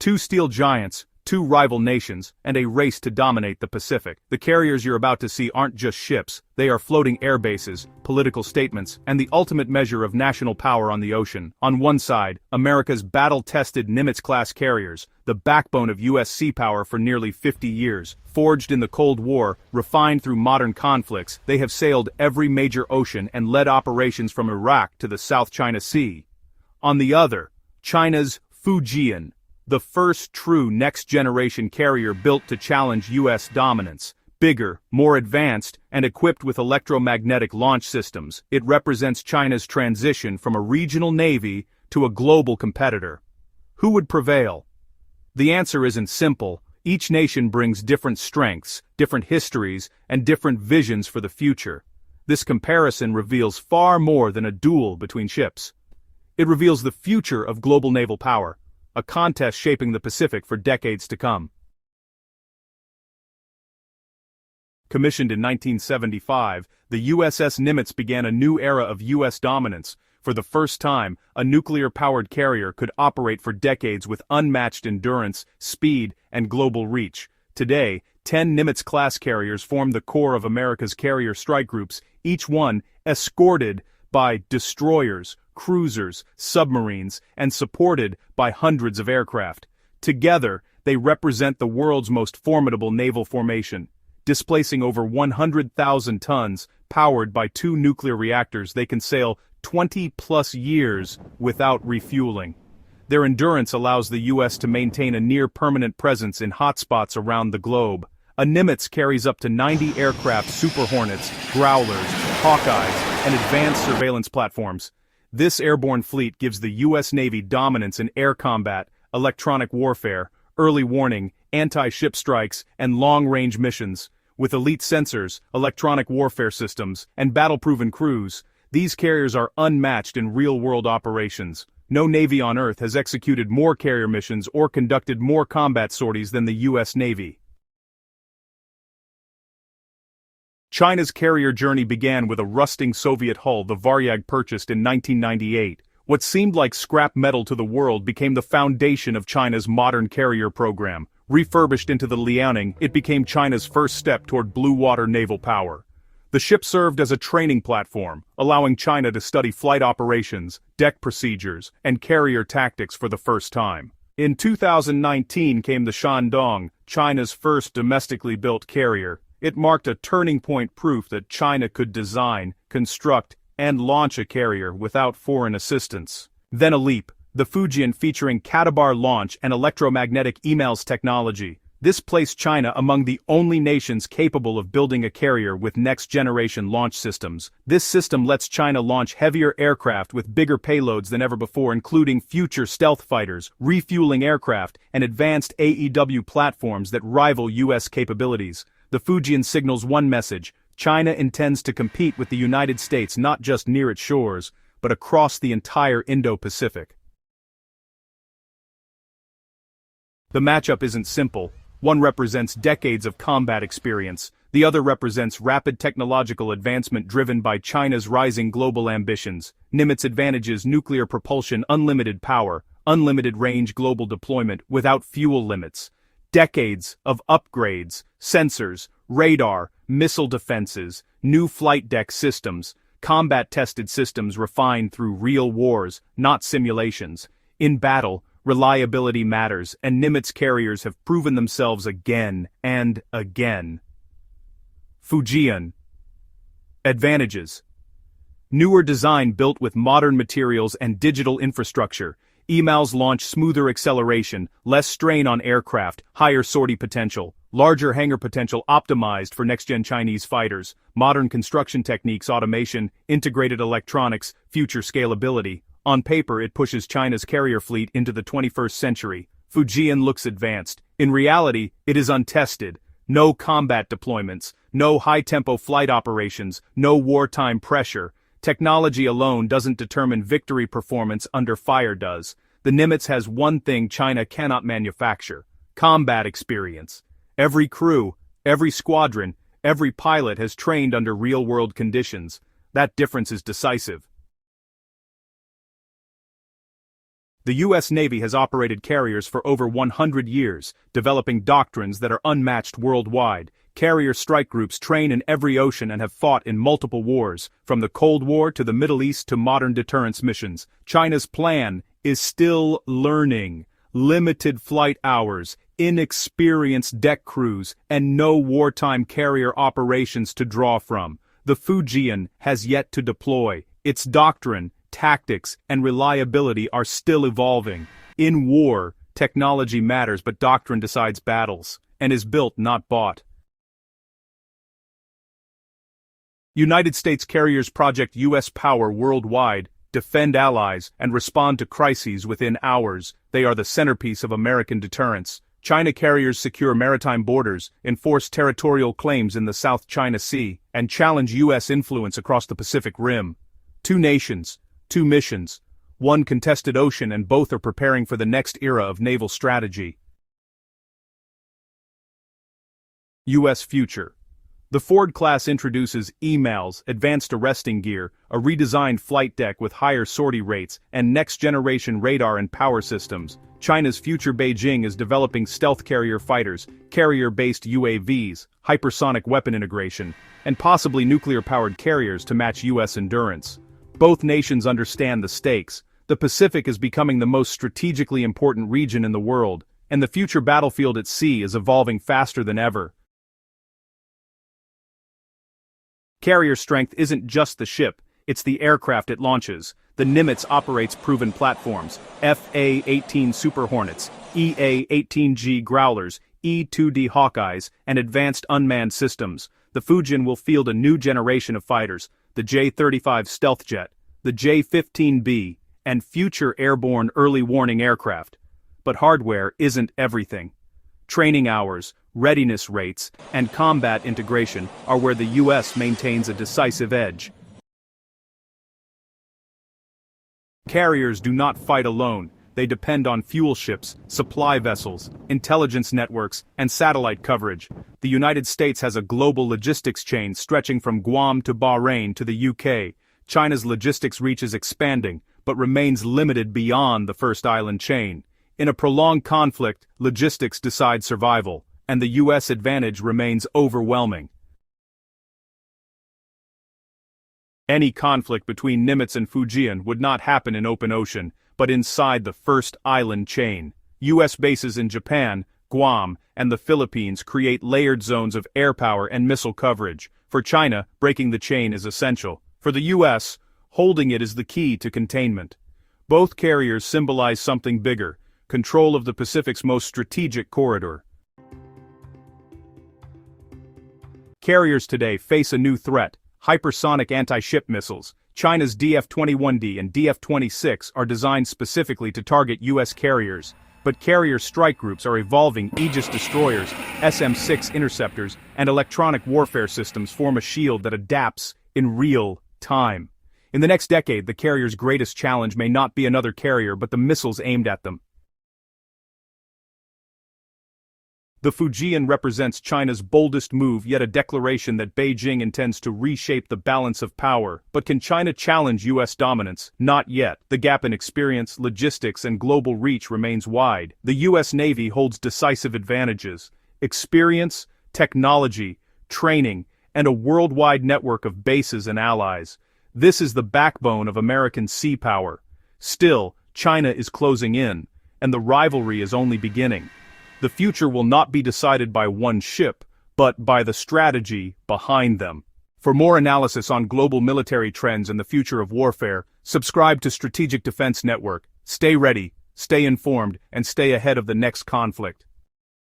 Two steel giants, two rival nations, and a race to dominate the Pacific. The carriers you're about to see aren't just ships, they are floating air bases, political statements, and the ultimate measure of national power on the ocean. On one side, America's battle-tested Nimitz-class carriers, the backbone of U.S. sea power for nearly 50 years. Forged in the Cold War, refined through modern conflicts, they have sailed every major ocean and led operations from Iraq to the South China Sea. On the other, China's Fujian, the first true next-generation carrier built to challenge U.S. dominance. Bigger, more advanced, and equipped with electromagnetic launch systems, it represents China's transition from a regional navy to a global competitor. Who would prevail? The answer isn't simple. Each nation brings different strengths, different histories, and different visions for the future. This comparison reveals far more than a duel between ships. It reveals the future of global naval power, a contest shaping the Pacific for decades to come. Commissioned in 1975, the USS Nimitz began a new era of U.S. dominance. For the first time, a nuclear-powered carrier could operate for decades with unmatched endurance, speed, and global reach. Today, 10 Nimitz-class carriers form the core of America's carrier strike groups, each one escorted by destroyers, cruisers, submarines, and supported by hundreds of aircraft. Together, they represent the world's most formidable naval formation. Displacing over 100,000 tons, powered by 2 nuclear reactors, they can sail 20-plus years without refueling. Their endurance allows the U.S. to maintain a near-permanent presence in hotspots around the globe. A Nimitz carries up to 90 aircraft Super Hornets, Growlers, Hawkeyes, and advanced surveillance platforms. This airborne fleet gives the U.S. Navy dominance in air combat, electronic warfare, early warning, anti-ship strikes, and long-range missions. With elite sensors, electronic warfare systems, and battle-proven crews, these carriers are unmatched in real-world operations. No Navy on Earth has executed more carrier missions or conducted more combat sorties than the U.S. Navy. China's carrier journey began with a rusting Soviet hull the Varyag purchased in 1998. What seemed like scrap metal to the world became the foundation of China's modern carrier program. Refurbished into the Liaoning, it became China's first step toward blue water naval power. The ship served as a training platform, allowing China to study flight operations, deck procedures, and carrier tactics for the first time. In 2019 came the Shandong, China's first domestically built carrier. It marked a turning point, proof that China could design, construct, and launch a carrier without foreign assistance. Then a leap, the Fujian, featuring catabar launch and electromagnetic emails technology. This placed China among the only nations capable of building a carrier with next-generation launch systems. This system lets China launch heavier aircraft with bigger payloads than ever before, including future stealth fighters, refueling aircraft, and advanced AEW platforms that rival U.S. capabilities. The Fujian signals one message: China intends to compete with the United States not just near its shores, but across the entire Indo-Pacific. The matchup isn't simple. One represents decades of combat experience, the other represents rapid technological advancement driven by China's rising global ambitions. Nimitz advantages nuclear propulsion, unlimited power, unlimited range, global deployment without fuel limits. Decades of upgrades, sensors, radar, missile defenses, new flight deck systems, combat-tested systems refined through real wars, not simulations. In battle, reliability matters, and Nimitz carriers have proven themselves again and again. Fujian. Advantages. Newer design built with modern materials and digital infrastructure. EMALs launch smoother acceleration, less strain on aircraft, higher sortie potential, larger hangar potential optimized for next-gen Chinese fighters, modern construction techniques, automation, integrated electronics, future scalability. On paper, it pushes China's carrier fleet into the 21st century. Fujian looks advanced. In reality, it is untested. No combat deployments, no high-tempo flight operations, no wartime pressure. Technology alone doesn't determine victory, performance under fire does. The Nimitz has one thing China cannot manufacture: combat experience. Every crew, every squadron, every pilot has trained under real-world conditions. That difference is decisive. The U.S. Navy has operated carriers for over 100 years, developing doctrines that are unmatched worldwide. Carrier strike groups train in every ocean and have fought in multiple wars, from the Cold War to the Middle East to modern deterrence missions. China's plan is still learning. Limited flight hours, inexperienced deck crews, and no wartime carrier operations to draw from. The Fujian has yet to deploy. Its doctrine, tactics, and reliability are still evolving. In war, technology matters, but doctrine decides battles, and is built, not bought. United States carriers project U.S. power worldwide, defend allies, and respond to crises within hours. They are the centerpiece of American deterrence. China carriers secure maritime borders, enforce territorial claims in the South China Sea, and challenge U.S. influence across the Pacific Rim. Two nations, two missions, one contested ocean, and both are preparing for the next era of naval strategy. U.S. future. The Ford-class introduces emails, advanced arresting gear, a redesigned flight deck with higher sortie rates, and next-generation radar and power systems. China's future Beijing is developing stealth carrier fighters, carrier-based UAVs, hypersonic weapon integration, and possibly nuclear-powered carriers to match U.S. endurance. Both nations understand the stakes. The Pacific is becoming the most strategically important region in the world, and the future battlefield at sea is evolving faster than ever. Carrier strength isn't just the ship, it's the aircraft it launches. The Nimitz operates proven platforms, FA-18 Super Hornets, EA-18G Growlers, E-2D Hawkeyes, and advanced unmanned systems. The Fujian will field a new generation of fighters, the J-35 stealth jet, the J-15B, and future airborne early warning aircraft. But hardware isn't everything. Training hours, readiness rates, and combat integration are where the U.S. maintains a decisive edge. Carriers do not fight alone. They depend on fuel ships, supply vessels, intelligence networks, and satellite coverage. The United States has a global logistics chain stretching from Guam to Bahrain to the UK. China's logistics reach is expanding, but remains limited beyond the first island chain. In a prolonged conflict, logistics decide survival, and the U.S. advantage remains overwhelming. Any conflict between Nimitz and Fujian would not happen in open ocean, but inside the first island chain. U.S. bases in Japan, Guam, and the Philippines create layered zones of air power and missile coverage. For China, breaking the chain is essential. For the U.S., holding it is the key to containment. Both carriers symbolize something bigger: control of the Pacific's most strategic corridor. Carriers today face a new threat: hypersonic anti-ship missiles. China's DF-21D and DF-26 are designed specifically to target U.S. carriers, but carrier strike groups are evolving. Aegis destroyers, SM-6 interceptors, and electronic warfare systems form a shield that adapts in real time. In the next decade, the carrier's greatest challenge may not be another carrier but the missiles aimed at them. The Fujian represents China's boldest move, yet a declaration that Beijing intends to reshape the balance of power. But can China challenge U.S. dominance? Not yet. The gap in experience, logistics, and global reach remains wide. The U.S. Navy holds decisive advantages: experience, technology, training, and a worldwide network of bases and allies. This is the backbone of American sea power. Still, China is closing in, and the rivalry is only beginning. The future will not be decided by one ship, but by the strategy behind them. For more analysis on global military trends and the future of warfare, subscribe to Strategic Defense Network. Stay ready, stay informed, and stay ahead of the next conflict.